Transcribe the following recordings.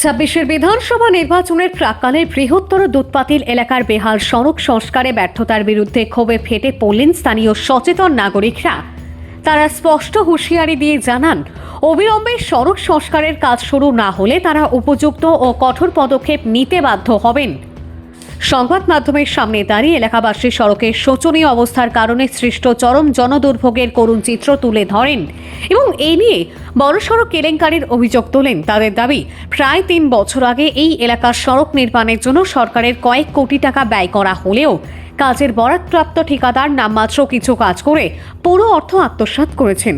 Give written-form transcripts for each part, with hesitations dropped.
ছাব্বিশের বিধানসভা নির্বাচনের প্রাক্কালে বৃহত্তর দুধপাতিল এলাকার বেহাল সড়ক সংস্কারে ব্যর্থতার বিরুদ্ধে ক্ষোভে ফেটে পড়লেন স্থানীয় সচেতন নাগরিকরা। তারা স্পষ্ট হুঁশিয়ারি দিয়ে জানান, অবিলম্বে সড়ক সংস্কারের কাজ শুরু না হলে তারা উপযুক্ত ও কঠোর পদক্ষেপ নিতে বাধ্য হবেন। সংবাদ মাধ্যমের সামনে দাঁড়িয়ে এলাকাবাসী সড়কের শোচনীয় অবস্থার কারণে সৃষ্ট চরম জনদুর্ভোগের করুণ চিত্র তুলে ধরেন এবং এই নিয়ে বড়সড় কেলেঙ্কারির অভিযোগ তোলেন। তাদের দাবি, প্রায় ৩ বছর আগে এই এলাকার সড়ক নির্মাণের জন্য সরকারের কয়েক কোটি টাকা ব্যয় করা হলেও কাজের বরাদ্দপ্রাপ্ত ঠিকাদার নামমাত্র কিছু কাজ করে পুরো অর্থ আত্মসাৎ করেছেন।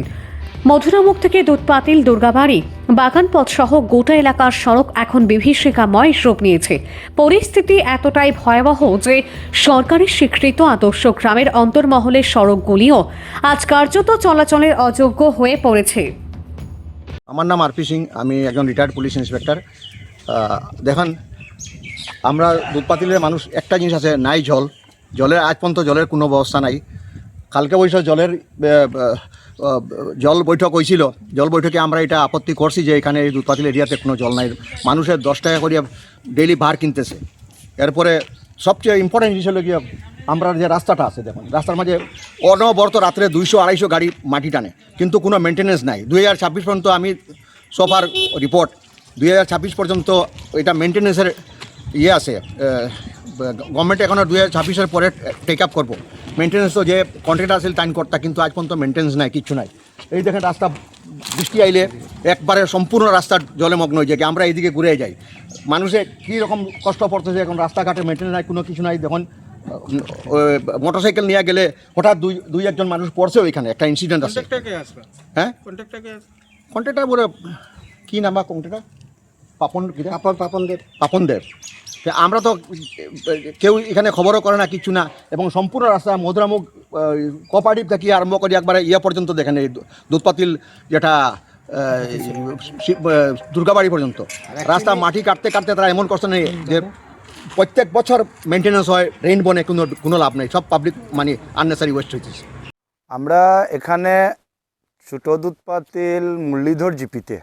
মধুরামুখ থেকে দুধপাতিল, দুর্গাবাড়ি, বাগানপথ সহ গোটা এলাকার সড়ক এখন বিভীষিকাময় রূপ নিয়েছে। পরিস্থিতি এতটাই ভয়াবহ যে সরকারের স্বীকৃত আদর্শ গ্রামের অন্তর্মহলের সড়কগুলিও আজ কার্যত চলাচলের অযোগ্য হয়ে পড়েছে। আমার নাম আরপি সিং, আমি একজন রিটায়ার্ড পুলিশ ইন্সপেক্টর। দেখেন, আমরা দুধপাতিলের মানুষ একটা জিনিস আছে, নাই জলের আজ পর্যন্ত জলের কোনো ব্যবস্থা নাই। কালকে বৈঠক জল বৈঠক হয়েছিল। জল বৈঠকে আমরা এটা আপত্তি করছি যে এখানে এই দুধপাতিল এরিয়াতে কোনো জল নাই, মানুষের 10 টাকা করে ডেইলি ভাড় কিনতেছে। এরপরে সবচেয়ে ইম্পর্টেন্ট জিনিস হলো কি, আমরা যে রাস্তাটা আছে, দেখুন রাস্তার মাঝে অনবরত রাত্রে 200-250 গাড়ি মাটি টানে, কিন্তু কোনো মেনটেন্যান্স নাই। 2026 পর্যন্ত আমি সোফার রিপোর্ট 2026 পর্যন্ত এটা মেনটেন্যান্সের আছে। গভর্নমেন্ট এখন 2026-এর পরে টেক আপ করবো। মেনটেন্যান্স তো যে কন্ট্রাক্টর আছে টাইম করতা, কিন্তু আজ পর্যন্ত মেনটেন্যান্স নাই, কিচ্ছু নাই। এই দেখেন রাস্তা বৃষ্টি আইলে একবারে সম্পূর্ণ রাস্তা জলে মগ্ন হয়ে যায়, আমরা এইদিকে ঘুরে যাই। মানুষে কীরকম কষ্ট পড়তেছে, এখন রাস্তাঘাটে মেনটেন্যান্স নাই, কোনো কিছু নাই। দেখুন মোটরসাইকেল নিয়ে গেলে হঠাৎ দুই একজন মানুষ পড়ছে, ওইখানে একটা ইনসিডেন্ট আছে। হ্যাঁ, কন্ট্রাক্টর বলে কী নাম, কন্ট্রাক্টর পাপনদেব। আমরা তো কেউ এখানে খবরও করে না, কিছু না। এবং সম্পূর্ণ রাস্তা মধুরামুখ কোঅপারেটিভ থেকে আরম্ভ করে একবারে পর্যন্ত দেখেন, এই দুধপাতিল যেটা দুর্গাবাড়ি পর্যন্ত রাস্তা মাটি কাটতে কাটতে তারা এমন কষ্ট নেই যে প্রত্যেক বছর মেনটেন্যান্স হয়, রেইন বনে কোনো লাভ নেই, সব পাবলিক মানে আননেসারি ওয়েস্ট হয়েছে। আমরা এখানে ছোটো দুধপাতিল মুরলীধর জিপিতে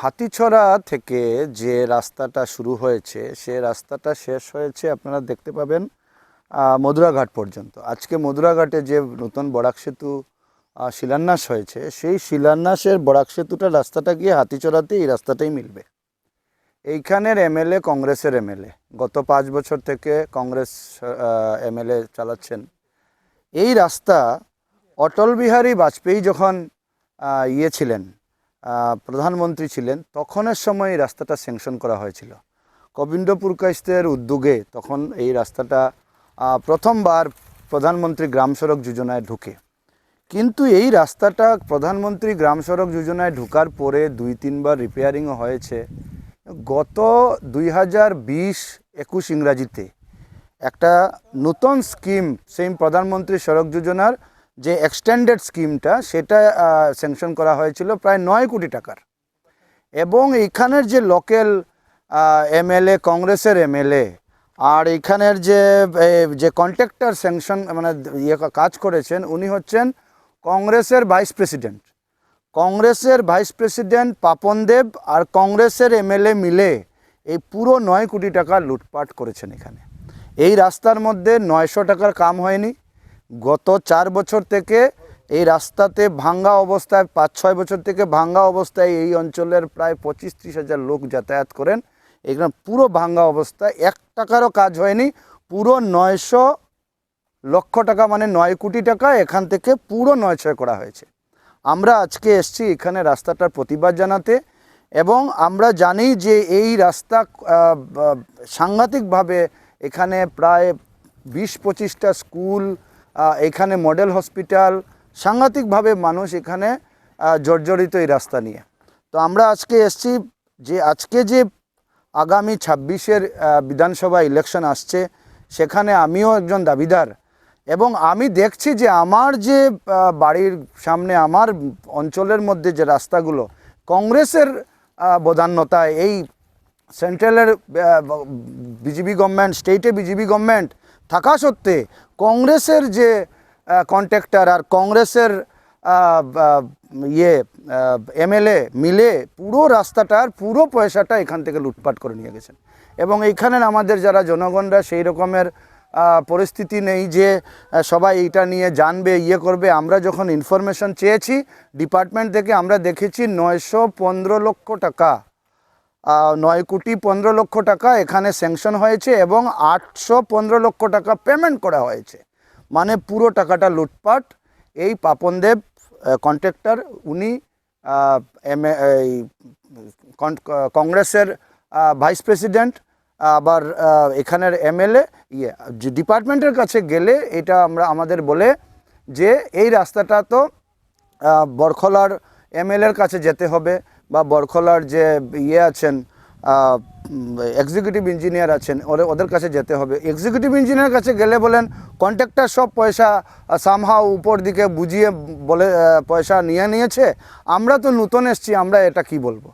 হাতিছড়া থেকে যে রাস্তাটা শুরু হয়েছে, সে রাস্তাটা শেষ হয়েছে আপনারা দেখতে পাবেন মধুরাঘাট পর্যন্ত। আজকে মধুরাঘাটে যে নতুন বরাক সেতু শিলান্যাস হয়েছে, সেই শিলান্যাসের বরাক সেতুটার রাস্তাটা গিয়ে হাতিছড়াতে এই রাস্তাটাই মিলবে। এইখানের এমএলএ কংগ্রেসের এমএলএ, গত 5 বছর থেকে কংগ্রেস এমএলএ চালাচ্ছেন। এই রাস্তা অটল বিহারী বাজপেয়ী যখন ছিলেন, প্রধানমন্ত্রী ছিলেন, তখনের সময় এই রাস্তাটা স্যাংশন করা হয়েছিল গোবিন্দপুর কাইস্তের উদ্যোগে। তখন এই রাস্তাটা প্রথমবার প্রধানমন্ত্রী গ্রাম সড়ক যোজনায় ঢুকে। কিন্তু এই রাস্তাটা প্রধানমন্ত্রী গ্রাম সড়ক যোজনায় ঢুকার পরে 2-3 বার রিপেয়ারিংও হয়েছে। গত 2020-21 ইংরাজিতে একটা নতুন স্কিম, সেই প্রধানমন্ত্রী সড়ক যোজনার যে এক্সটেন্ডেড স্কিমটা, সেটা স্যাংশন করা হয়েছিল প্রায় 9 কোটি টাকার। এবং এইখানের যে লোকাল এমএলএ, কংগ্রেসের এমএলএ, আর এইখানের যে কন্ট্রাক্টর স্যাংশন মানে কাজ করেছেন, উনি হচ্ছেন কংগ্রেসের ভাইস প্রেসিডেন্ট পাপনদেব আর কংগ্রেসের এমএলএ মিলে এই পুরো 9 কোটি টাকা লুটপাট করেছেন এখানে। এই রাস্তার মধ্যে 900 টাকার কাম হয়নি। গত 4 বছর থেকে এই রাস্তাতে ভাঙ্গা অবস্থায়, 5-6 বছর থেকে ভাঙ্গা অবস্থায় এই অঞ্চলের প্রায় 25-30 হাজার লোক যাতায়াত করেন। এখানে পুরো ভাঙ্গা অবস্থায় 1 টাকারও কাজ হয়নি। পুরো 900 লক্ষ টাকা মানে 9 কোটি টাকা এখান থেকে পুরো নয়ছয় করা হয়েছে। আমরা আজকে এসছি এখানে রাস্তাটার প্রতিবাদ জানাতে, এবং আমরা জানি যে এই রাস্তা সাংঘাতিকভাবে এখানে প্রায় 20-25টা স্কুল, এখানে মডেল হসপিটাল, সাংঘাতিকভাবে মানুষ এখানে জর্জরিত এই রাস্তা নিয়ে। তো আমরা আজকে এসছি যে আজকে যে আগামী 26-এর বিধানসভা ইলেকশন আসছে, সেখানে আমিও একজন দাবিদার। এবং আমি দেখছি যে আমার যে বাড়ির সামনে, আমার অঞ্চলের মধ্যে যে রাস্তাগুলো কংগ্রেসের বদান্যতায়, এই সেন্ট্রালের বিজেপি গভর্নমেন্ট, স্টেটে বিজেপি গভর্নমেন্ট থাকা সত্ত্বে কংগ্রেসের যে কন্ট্রাক্টর আর কংগ্রেসের ইয়ে এমএলএ মিলে পুরো রাস্তাটার পুরো পয়সাটা এখান থেকে লুটপাট করে নিয়ে গেছেন। এবং এইখানের আমাদের যারা জনগণরা সেই রকমের পরিস্থিতি নেই যে সবাই এইটা নিয়ে জানবে ইয়ে করবে। আমরা যখন ইনফরমেশন চেয়েছি ডিপার্টমেন্ট থেকে আমরা দেখেছি 915 লক্ষ টাকা 9,15 লক্ষ টাকা এখানে স্যাংশন হয়েছে এবং 815 লক্ষ টাকা পেমেন্ট করা হয়েছে। মানে পুরো টাকাটা লুটপাট। এই পাপনদেব কন্ট্রাক্টর উনি কংগ্রেসের ভাইস প্রেসিডেন্ট, আবার এখানের এমএলএ। ডিপার্টমেন্টের কাছে গেলে এটা আমাদের বলে যে এই রাস্তাটা তো বরখলার এমএলএর কাছে যেতে হবে বা বরখলার যে আছেন এক্সিকিউটিভ ইঞ্জিনিয়ার আছেন ওদের কাছে যেতে হবে। এক্সিকিউটিভ ইঞ্জিনিয়ার কাছে গেলে বলেন কন্ট্রাক্টর সব পয়সা সামহাও উপর দিকে বুঝিয়ে বলে পয়সা নিয়েছে। আমরা তো নতুন এসছি, আমরা এটা কি বলবো।